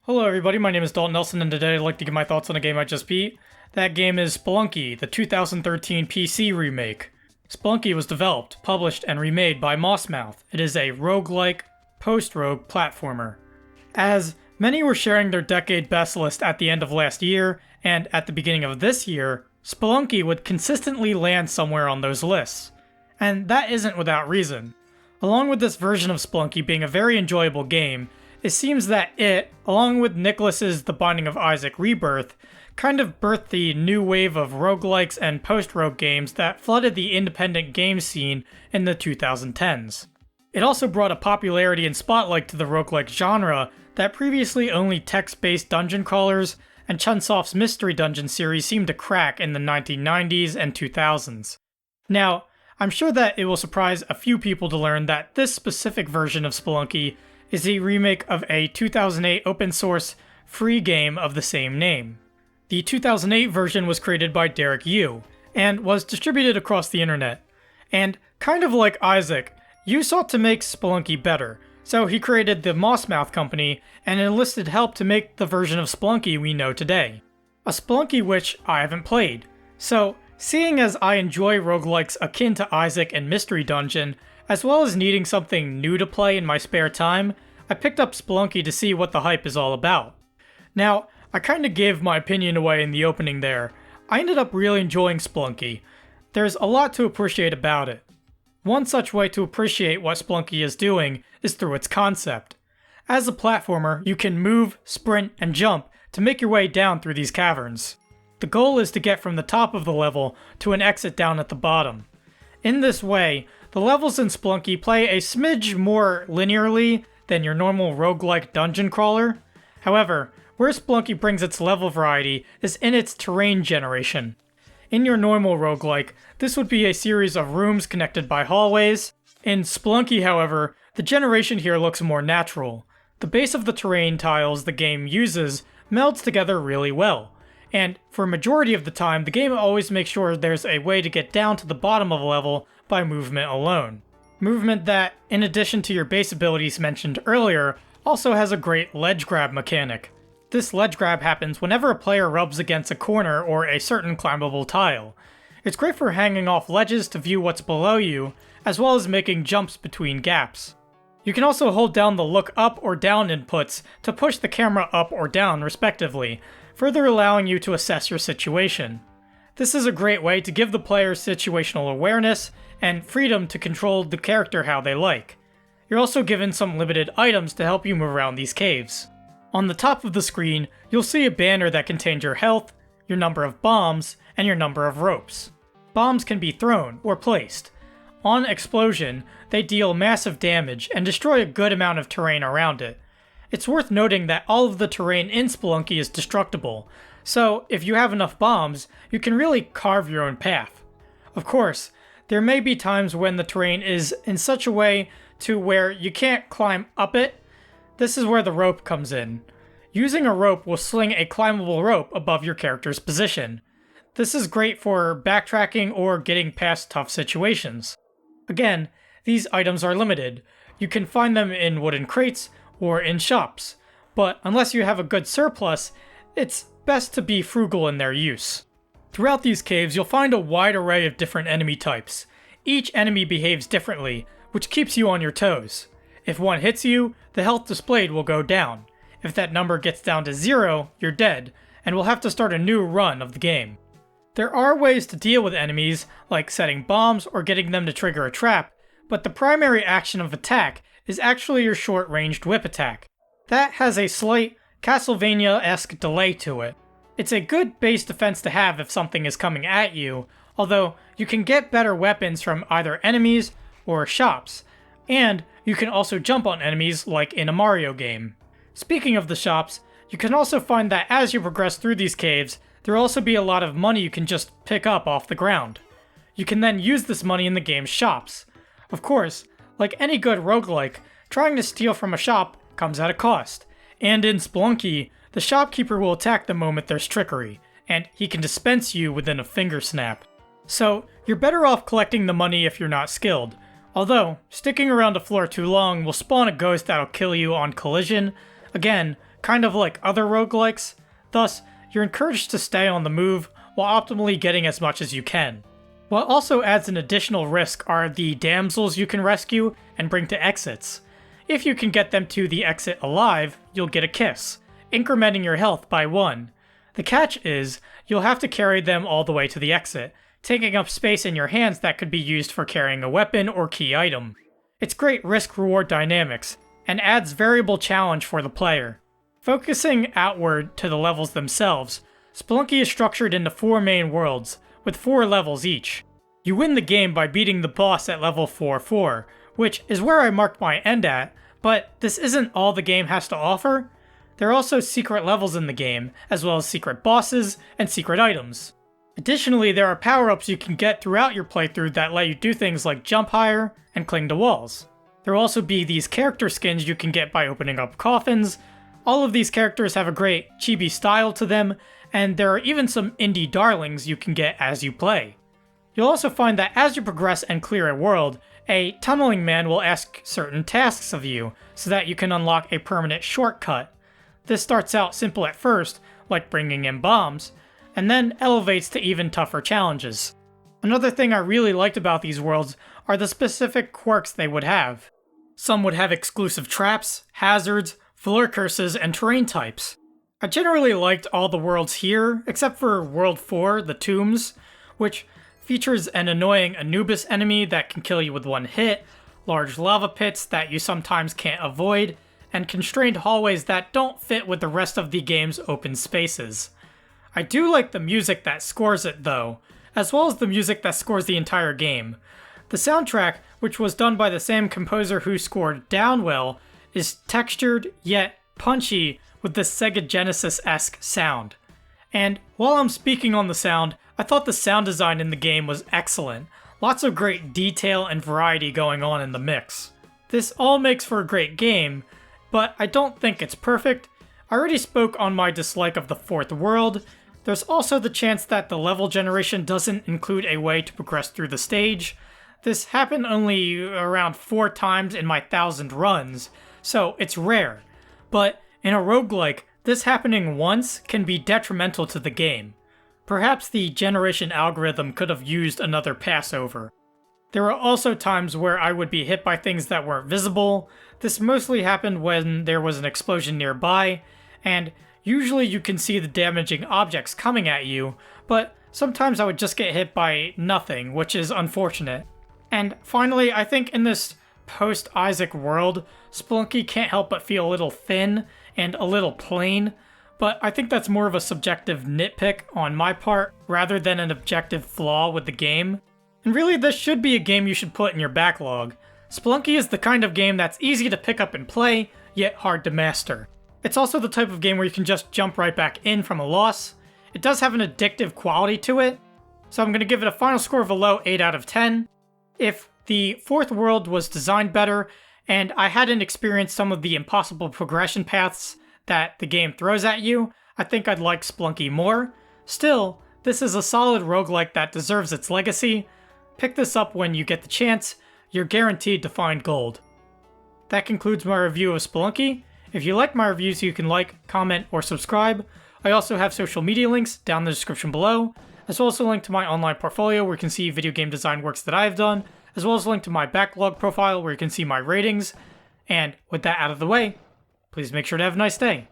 Hello everybody, my name is Daulton Nelson and today I'd like to give my thoughts on a game I just beat. That game is Spelunky, the 2013 PC remake. Spelunky was developed, published, and remade by Mossmouth. It is a roguelike, post-rogue platformer. As many were sharing their decade best list at the end of last year, and at the beginning of this year, Spelunky would consistently land somewhere on those lists. And that isn't without reason. Along with this version of Spelunky being a very enjoyable game, it seems that it, along with Nicholas's The Binding of Isaac Rebirth, kind of birthed the new wave of roguelikes and post-rogue games that flooded the independent game scene in the 2010s. It also brought a popularity and spotlight to the roguelike genre that previously only text-based dungeon crawlers and Chunsoft's Mystery Dungeon series seemed to crack in the 1990s and 2000s. Now, I'm sure that it will surprise a few people to learn that this specific version of Spelunky is a remake of a 2008 open-source free game of the same name. The 2008 version was created by Derek Yu, and was distributed across the internet. And kind of like Isaac, Yu sought to make Spelunky better, so he created the Mossmouth company and enlisted help to make the version of Spelunky we know today. A Spelunky which I haven't played. So, seeing as I enjoy roguelikes akin to Isaac and Mystery Dungeon, as well as needing something new to play in my spare time, I picked up Spelunky to see what the hype is all about. Now, I kinda gave my opinion away in the opening there. I ended up really enjoying Spelunky. There's a lot to appreciate about it. One such way to appreciate what Spelunky is doing is through its concept. As a platformer, you can move, sprint, and jump to make your way down through these caverns. The goal is to get from the top of the level to an exit down at the bottom. In this way, the levels in Spelunky play a smidge more linearly than your normal roguelike dungeon crawler. However, where Spelunky brings its level variety is in its terrain generation. In your normal roguelike, this would be a series of rooms connected by hallways. In Spelunky, however, the generation here looks more natural. The base of the terrain tiles the game uses melds together really well. And for a majority of the time, the game always makes sure there's a way to get down to the bottom of a level by movement alone. Movement that, in addition to your base abilities mentioned earlier, also has a great ledge grab mechanic. This ledge grab happens whenever a player rubs against a corner or a certain climbable tile. It's great for hanging off ledges to view what's below you, as well as making jumps between gaps. You can also hold down the look up or down inputs to push the camera up or down respectively, further allowing you to assess your situation. This is a great way to give the player situational awareness and freedom to control the character how they like. You're also given some limited items to help you move around these caves. On the top of the screen, you'll see a banner that contains your health, your number of bombs, and your number of ropes. Bombs can be thrown or placed. On explosion, they deal massive damage and destroy a good amount of terrain around it. It's worth noting that all of the terrain in Spelunky is destructible, so if you have enough bombs, you can really carve your own path. Of course, there may be times when the terrain is in such a way to where you can't climb up it. This is where the rope comes in. Using a rope will sling a climbable rope above your character's position. This is great for backtracking or getting past tough situations. Again, these items are limited. You can find them in wooden crates or in shops, but unless you have a good surplus, it's best to be frugal in their use. Throughout these caves, you'll find a wide array of different enemy types. Each enemy behaves differently, which keeps you on your toes. If one hits you, the health displayed will go down. If that number gets down to 0, you're dead, and will have to start a new run of the game. There are ways to deal with enemies, like setting bombs or getting them to trigger a trap, but the primary action of attack is actually your short-ranged whip attack. That has a slight Castlevania-esque delay to it. It's a good base defense to have if something is coming at you, although you can get better weapons from either enemies or shops, and you can also jump on enemies like in a Mario game. Speaking of the shops, you can also find that as you progress through these caves, there'll also be a lot of money you can just pick up off the ground. You can then use this money in the game's shops. Of course, like any good roguelike, trying to steal from a shop comes at a cost, and in Spelunky, the shopkeeper will attack the moment there's trickery, and he can dispense you within a finger snap. So, you're better off collecting the money if you're not skilled, although sticking around a floor too long will spawn a ghost that'll kill you on collision. Again, kind of like other roguelikes, thus you're encouraged to stay on the move while optimally getting as much as you can. What also adds an additional risk are the damsels you can rescue and bring to exits. If you can get them to the exit alive, you'll get a kiss, incrementing your health by 1. The catch is, you'll have to carry them all the way to the exit, taking up space in your hands that could be used for carrying a weapon or key item. It's great risk-reward dynamics, and adds variable challenge for the player. Focusing outward to the levels themselves, Spelunky is structured into 4 main worlds, with 4 levels each. You win the game by beating the boss at level 4-4, which is where I marked my end at, but this isn't all the game has to offer. There are also secret levels in the game, as well as secret bosses and secret items. Additionally, there are power-ups you can get throughout your playthrough that let you do things like jump higher and cling to walls. There will also be these character skins you can get by opening up coffins. All of these characters have a great chibi style to them, and there are even some indie darlings you can get as you play. You'll also find that as you progress and clear a world, a tunneling man will ask certain tasks of you, so that you can unlock a permanent shortcut. This starts out simple at first, like bringing in bombs, and then elevates to even tougher challenges. Another thing I really liked about these worlds are the specific quirks they would have. Some would have exclusive traps, hazards, floor curses, and terrain types. I generally liked all the worlds here, except for World 4, the Tombs, which features an annoying Anubis enemy that can kill you with 1 hit, large lava pits that you sometimes can't avoid, and constrained hallways that don't fit with the rest of the game's open spaces. I do like the music that scores it though, as well as the music that scores the entire game. The soundtrack, which was done by the same composer who scored Downwell, is textured yet punchy with this Sega Genesis-esque sound. And while I'm speaking on the sound, I thought the sound design in the game was excellent. Lots of great detail and variety going on in the mix. This all makes for a great game, but I don't think it's perfect. I already spoke on my dislike of the 4th world. There's also the chance that the level generation doesn't include a way to progress through the stage. This happened only around 4 times in my 1,000 runs, so it's rare. But in a roguelike, this happening once can be detrimental to the game. Perhaps the generation algorithm could have used another passover. There were also times where I would be hit by things that weren't visible. This mostly happened when there was an explosion nearby, and usually you can see the damaging objects coming at you, but sometimes I would just get hit by nothing, which is unfortunate. And finally, I think in this post-Isaac world, Spelunky can't help but feel a little thin and a little plain, but I think that's more of a subjective nitpick on my part, rather than an objective flaw with the game. And really, this should be a game you should put in your backlog. Spelunky is the kind of game that's easy to pick up and play, yet hard to master. It's also the type of game where you can just jump right back in from a loss. It does have an addictive quality to it, so I'm going to give it a final score of a low 8 out of 10. If the 4th world was designed better, and I hadn't experienced some of the impossible progression paths that the game throws at you, I think I'd like Spelunky more. Still, this is a solid roguelike that deserves its legacy. Pick this up when you get the chance, you're guaranteed to find gold. That concludes my review of Spelunky. If you like my reviews, you can like, comment, or subscribe. I also have social media links down in the description below, as well as a link to my online portfolio where you can see video game design works that I've done, as well as a link to my Backloggd profile where you can see my ratings. And with that out of the way, please make sure to have a nice day.